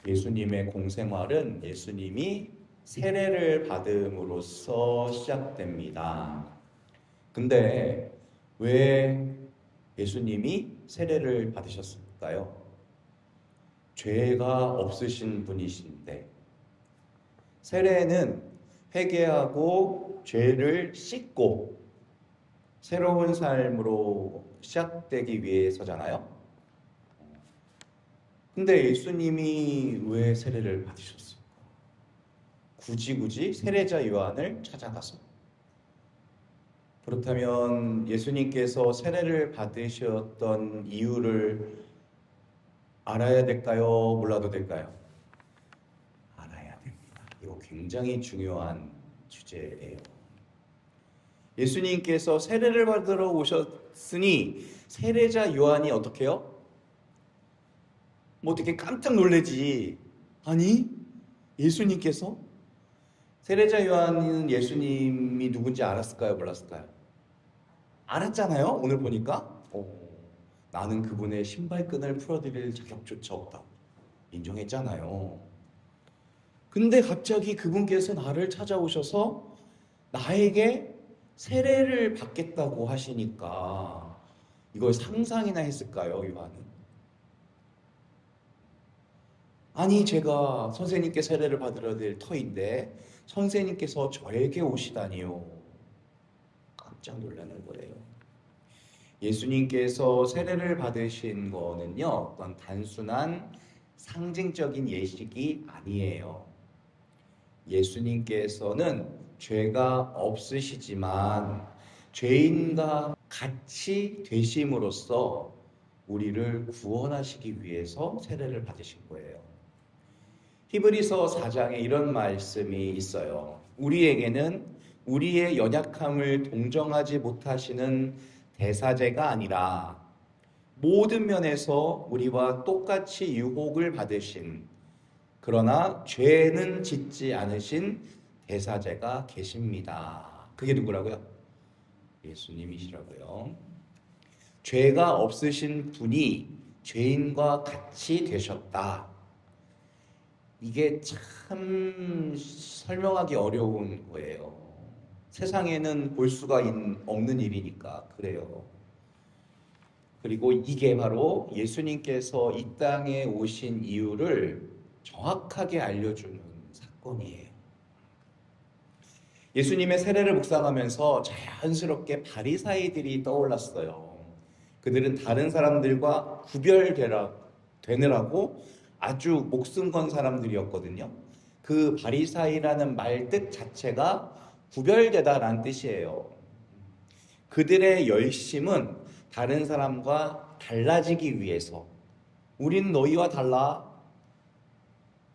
예수님의 공생활은 예수님이 세례를 받음으로써 시작됩니다. 근데 왜 예수님이 세례를 받으셨을까요? 죄가 없으신 분이신데, 세례는 회개하고 죄를 씻고 새로운 삶으로 시작되기 위해서잖아요. 근데 예수님이 왜 세례를 받으셨을까? 굳이 세례자 요한을 찾아가서. 그렇다면 예수님께서 세례를 받으셨던 이유를 알아야 될까요? 몰라도 될까요? 알아야 됩니다. 이거 굉장히 중요한 주제예요. 예수님께서 세례를 받으러 오셨으니 세례자 요한이 어떻게 해요? 뭐 어떻게 깜짝 놀래지. 아니, 예수님께서? 세례자 요한은 예수님이 누군지 알았을까요? 몰랐을까요? 알았잖아요. 오늘 보니까 나는 그분의 신발끈을 풀어드릴 자격조차 없다 인정했잖아요. 근데 갑자기 그분께서 나를 찾아오셔서 나에게 세례를 받겠다고 하시니까 이걸 상상이나 했을까요? 요한은? 아니, 제가 선생님께 세례를 받으러 될 터인데 선생님께서 저에게 오시다니요. 깜짝 놀라는 거예요. 예수님께서 세례를 받으신 거는요, 어떤 단순한 상징적인 예식이 아니에요. 예수님께서는 죄가 없으시지만 죄인과 같이 되심으로써 우리를 구원하시기 위해서 세례를 받으신 거예요. 히브리서 4장에 이런 말씀이 있어요. 우리에게는 우리의 연약함을 동정하지 못하시는 대사제가 아니라 모든 면에서 우리와 똑같이 유혹을 받으신, 그러나 죄는 짓지 않으신 대사제가 계십니다. 그게 누구라고요? 예수님이시라고요. 죄가 없으신 분이 죄인과 같이 되셨다. 이게 참 설명하기 어려운 거예요. 세상에는 볼 수가 없는 일이니까 그래요. 그리고 이게 바로 예수님께서 이 땅에 오신 이유를 정확하게 알려주는 사건이에요. 예수님의 세례를 묵상하면서 자연스럽게 바리사이들이 떠올랐어요. 그들은 다른 사람들과 구별되느라고 아주 목숨 건 사람들이었거든요. 그 바리사이라는 말 뜻 자체가 구별되다라는 뜻이에요. 그들의 열심은 다른 사람과 달라지기 위해서, 우린 너희와 달라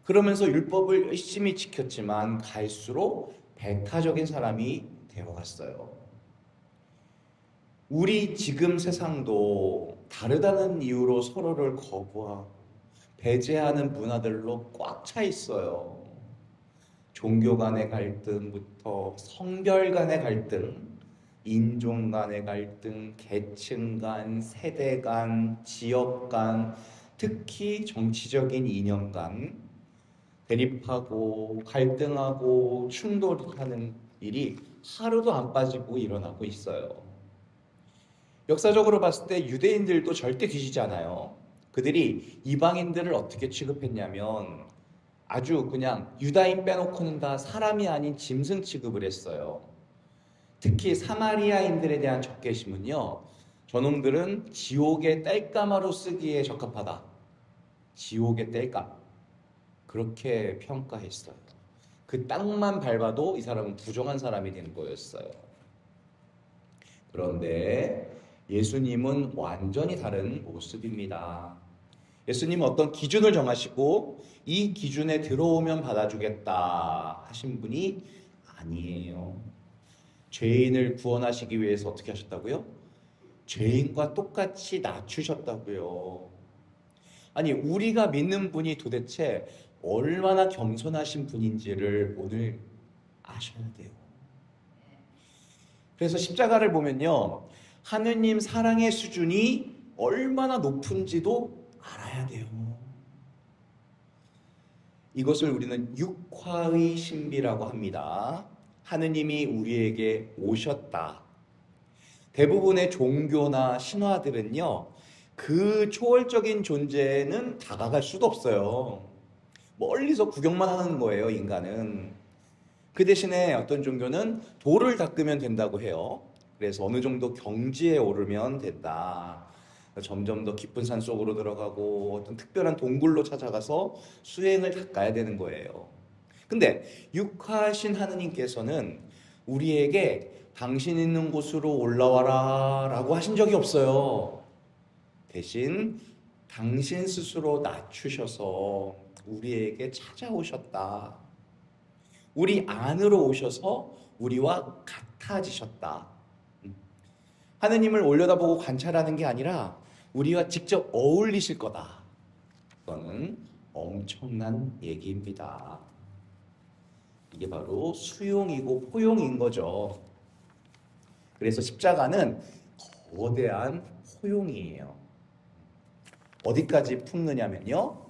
그러면서 율법을 열심히 지켰지만 갈수록 배타적인 사람이 되어갔어요. 우리 지금 세상도 다르다는 이유로 서로를 거부하고 배제하는 문화들로 꽉 차 있어요. 종교 간의 갈등부터 성별 간의 갈등, 인종 간의 갈등, 계층 간, 세대 간, 지역 간, 특히 정치적인 이념 간 대립하고 갈등하고 충돌하는 일이 하루도 안 빠지고 일어나고 있어요. 역사적으로 봤을 때 유대인들도 절대 뒤지지 않아요. 그들이 이방인들을 어떻게 취급했냐면 아주 그냥 유다인 빼놓고는 다 사람이 아닌 짐승 취급을 했어요. 특히 사마리아인들에 대한 적개심은요, 저놈들은 지옥의 땔감으로 쓰기에 적합하다. 지옥의 땔감. 그렇게 평가했어요. 그 땅만 밟아도 이 사람은 부정한 사람이 되는 거였어요. 그런데 예수님은 완전히 다른 모습입니다. 예수님은 어떤 기준을 정하시고 이 기준에 들어오면 받아주겠다 하신 분이 아니에요. 죄인을 구원하시기 위해서 어떻게 하셨다고요? 죄인과 똑같이 낮추셨다고요. 아니, 우리가 믿는 분이 도대체 얼마나 겸손하신 분인지를 오늘 아셔야 돼요. 그래서 십자가를 보면요, 하느님 사랑의 수준이 얼마나 높은지도 알아야 돼요. 이것을 우리는 육화의 신비라고 합니다. 하느님이 우리에게 오셨다. 대부분의 종교나 신화들은요, 그 초월적인 존재는 다가갈 수도 없어요. 멀리서 구경만 하는 거예요, 인간은. 그 대신에 어떤 종교는 돌을 닦으면 된다고 해요. 그래서 어느 정도 경지에 오르면 된다. 점점 더 깊은 산 속으로 들어가고 어떤 특별한 동굴로 찾아가서 수행을 닦아야 되는 거예요. 근데 육화하신 하느님께서는 우리에게 당신 있는 곳으로 올라와라 라고 하신 적이 없어요. 대신 당신 스스로 낮추셔서 우리에게 찾아오셨다. 우리 안으로 오셔서 우리와 같아지셨다. 하느님을 올려다보고 관찰하는 게 아니라 우리와 직접 어울리실 거다. 그거는 엄청난 얘기입니다. 이게 바로 수용이고 포용인 거죠. 그래서 십자가는 거대한 포용이에요. 어디까지 품느냐면요,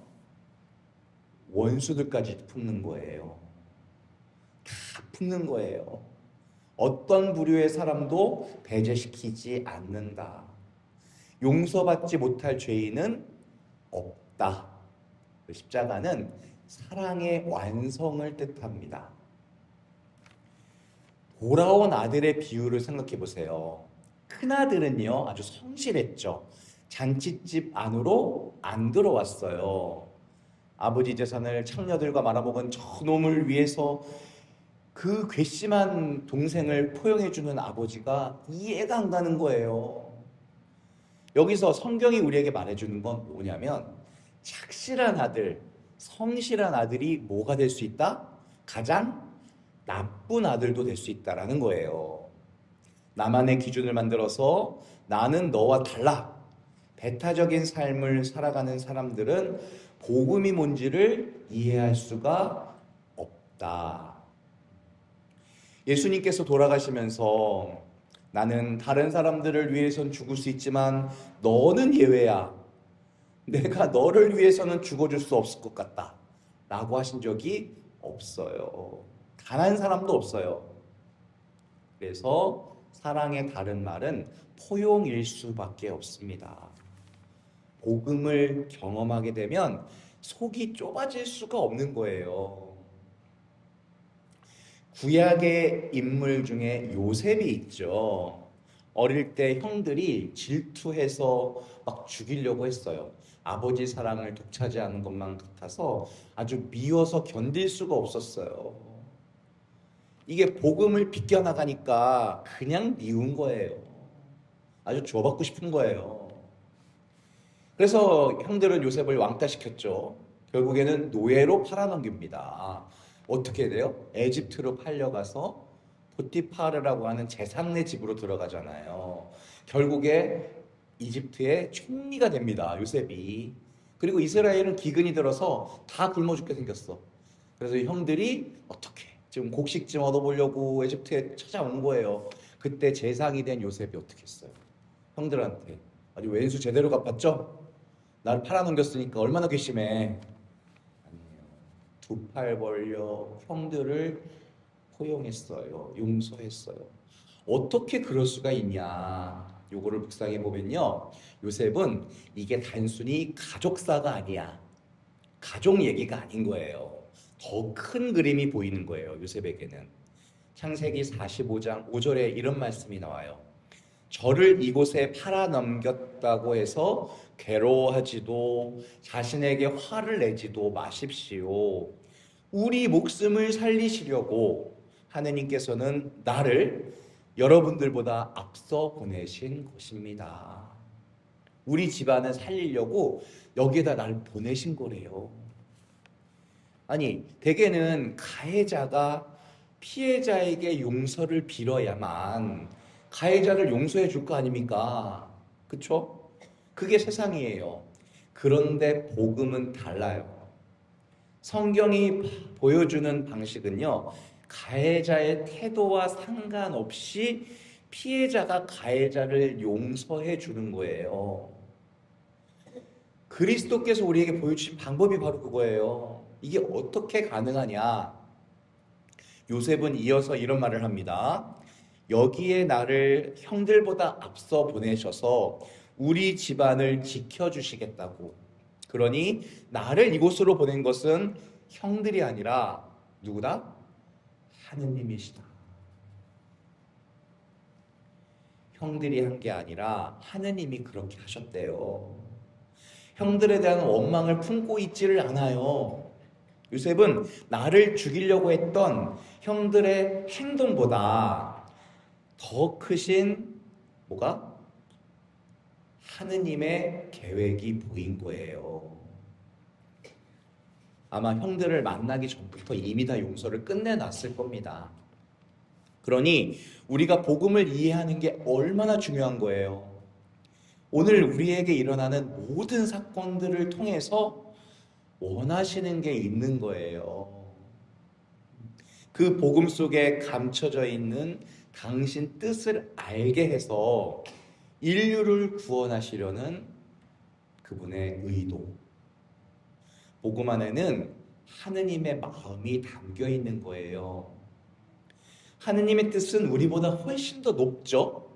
원수들까지 품는 거예요. 다 품는 거예요. 어떤 부류의 사람도 배제시키지 않는다. 용서받지 못할 죄인은 없다. 십자가는 사랑의 완성을 뜻합니다. 돌아온 아들의 비유를 생각해 보세요. 큰아들은요, 아주 성실했죠. 잔칫집 안으로 안 들어왔어요. 아버지 재산을 창녀들과 말아먹은 저놈을 위해서 그 괘씸한 동생을 포용해주는 아버지가 이해가 안 가는 거예요. 여기서 성경이 우리에게 말해주는 건 뭐냐면, 착실한 아들, 성실한 아들이 뭐가 될 수 있다? 가장 나쁜 아들도 될 수 있다라는 거예요. 나만의 기준을 만들어서 나는 너와 달라, 배타적인 삶을 살아가는 사람들은 복음이 뭔지를 이해할 수가 없다. 예수님께서 돌아가시면서 나는 다른 사람들을 위해선 죽을 수 있지만 너는 예외야. 내가 너를 위해서는 죽어줄 수 없을 것 같다. 라고 하신 적이 없어요. 단 한 사람도 없어요. 그래서 사랑의 다른 말은 포용일 수밖에 없습니다. 복음을 경험하게 되면 속이 좁아질 수가 없는 거예요. 구약의 인물 중에 요셉이 있죠. 어릴 때 형들이 질투해서 막 죽이려고 했어요. 아버지 사랑을 독차지하는 것만 같아서 아주 미워서 견딜 수가 없었어요. 이게 복음을 비껴나가니까 그냥 미운 거예요. 아주 줘받고 싶은 거예요. 그래서 형들은 요셉을 왕따시켰죠. 결국에는 노예로 팔아넘깁니다. 어떻게 돼요? 에집트로 팔려가서 보티파르라고 하는 제상네 집으로 들어가잖아요. 결국에 이집트의 총리가 됩니다, 요셉이. 그리고 이스라엘은 기근이 들어서 다 굶어 죽게 생겼어. 그래서 형들이 어떻게 지금 곡식 좀 얻어보려고 에집트에 찾아온 거예요. 그때 제상이 된 요셉이 어떻게 했어요? 형들한테 아주 왼수 제대로 갚았죠? 나를 팔아넘겼으니까 얼마나 괘씸해. 두 팔 벌려 형들을 포용했어요. 용서했어요. 어떻게 그럴 수가 있냐? 요거를 묵상해 보면요, 요셉은 이게 단순히 가족사가 아니야. 가족 얘기가 아닌 거예요. 더 큰 그림이 보이는 거예요, 요셉에게는. 창세기 45장 5절에 이런 말씀이 나와요. 저를 이곳에 팔아넘겼다고 해서 괴로워하지도 자신에게 화를 내지도 마십시오. 우리 목숨을 살리시려고 하느님께서는 나를 여러분들보다 앞서 보내신 것입니다. 우리 집안을 살리려고 여기에다 나를 보내신 거래요. 아니, 대개는 가해자가 피해자에게 용서를 빌어야만 가해자를 용서해 줄 거 아닙니까? 그쵸? 그게 세상이에요. 그런데 복음은 달라요. 성경이 보여주는 방식은요, 가해자의 태도와 상관없이 피해자가 가해자를 용서해 주는 거예요. 그리스도께서 우리에게 보여주신 방법이 바로 그거예요. 이게 어떻게 가능하냐? 요셉은 이어서 이런 말을 합니다. 여기에 나를 형들보다 앞서 보내셔서 우리 집안을 지켜주시겠다고. 그러니 나를 이곳으로 보낸 것은 형들이 아니라 누구다? 하느님이시다. 형들이 한 게 아니라 하느님이 그렇게 하셨대요. 형들에 대한 원망을 품고 있지를 않아요. 요셉은 나를 죽이려고 했던 형들의 행동보다 더 크신 뭐가? 하느님의 계획이 보인 거예요. 아마 형들을 만나기 전부터 이미 다 용서를 끝내놨을 겁니다. 그러니 우리가 복음을 이해하는 게 얼마나 중요한 거예요. 오늘 우리에게 일어나는 모든 사건들을 통해서 원하시는 게 있는 거예요. 그 복음 속에 감춰져 있는 당신 뜻을 알게 해서 인류를 구원하시려는 그분의 의도. 복음 안에는 하느님의 마음이 담겨 있는 거예요. 하느님의 뜻은 우리보다 훨씬 더 높죠.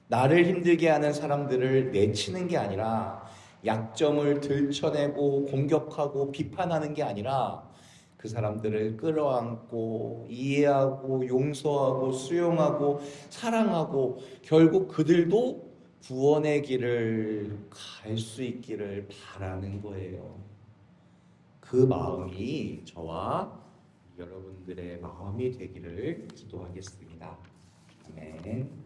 나를 힘들게 하는 사람들을 내치는 게 아니라 약점을 들춰내고 공격하고 비판하는 게 아니라 그 사람들을 끌어안고 이해하고 용서하고 수용하고 사랑하고 결국 그들도 구원의 길을 갈 수 있기를 바라는 거예요. 그 마음이 저와 여러분들의 마음이 되기를 기도하겠습니다. 아멘.